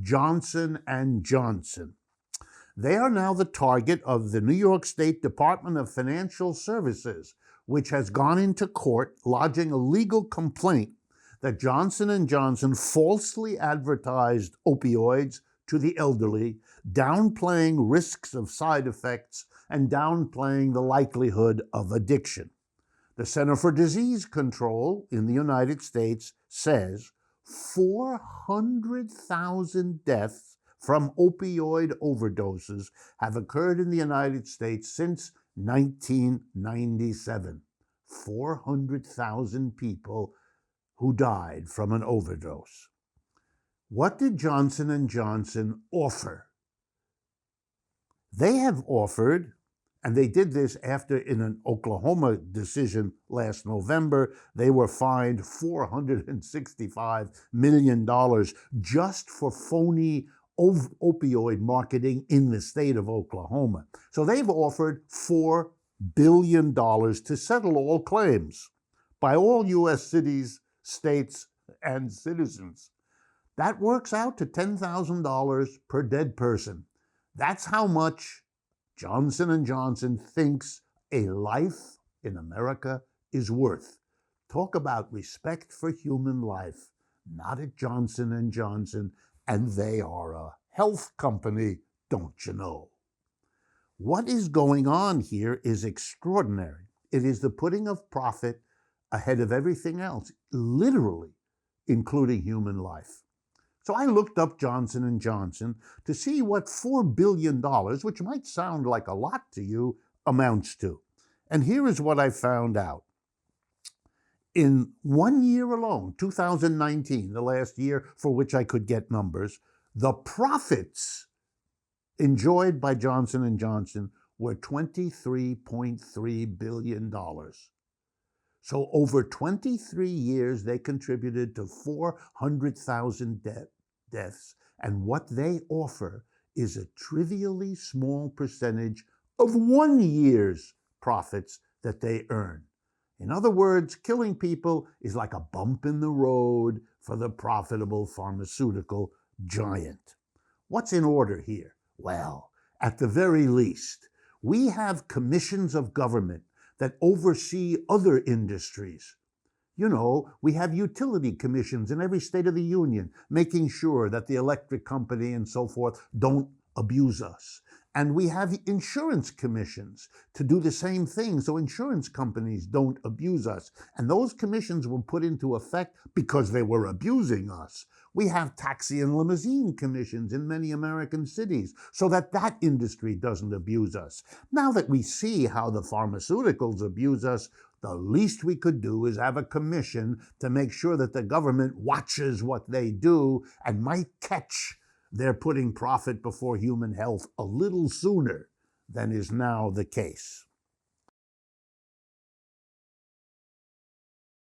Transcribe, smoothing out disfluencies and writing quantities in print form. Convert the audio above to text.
Johnson & Johnson. They are now the target of the New York State Department of Financial Services, which has gone into court lodging a legal complaint that Johnson & Johnson falsely advertised opioids to the elderly, downplaying risks of side effects and downplaying the likelihood of addiction. The Center for Disease Control in the United States says 400,000 deaths from opioid overdoses have occurred in the United States since 1997. 400,000 people who died from an overdose. What did Johnson & Johnson offer? They have offered, and they did this after, in an Oklahoma decision last November, they were fined $465 million just for phony opioid marketing in the state of Oklahoma. So they've offered $4 billion to settle all claims by all U.S. cities, states, and citizens. That works out to $10,000 per dead person. That's how much Johnson & Johnson thinks a life in America is worth. Talk about respect for human life. Not at Johnson & Johnson, and they are a health company, don't you know? What is going on here is extraordinary. It is the putting of profit ahead of everything else, literally, including human life. So I looked up Johnson & Johnson to see what $4 billion, which might sound like a lot to you, amounts to. And here is what I found out. In 1 year alone, 2019, the last year for which I could get numbers, the profits enjoyed by Johnson & Johnson were $23.3 billion. So over 23 years, they contributed to 400,000 deaths. And what they offer is a trivially small percentage of 1 year's profits that they earn. In other words, killing people is like a bump in the road for the profitable pharmaceutical giant. What's in order here? Well, at the very least, we have commissions of government that oversee other industries. You know, we have utility commissions in every state of the union, making sure that the electric company and so forth don't abuse us. And we have insurance commissions to do the same thing so insurance companies don't abuse us. And those commissions were put into effect because they were abusing us. We have taxi and limousine commissions in many American cities so that that industry doesn't abuse us. Now that we see how the pharmaceuticals abuse us, the least we could do is have a commission to make sure that the government watches what they do and might catch they're putting profit before human health a little sooner than is now the case.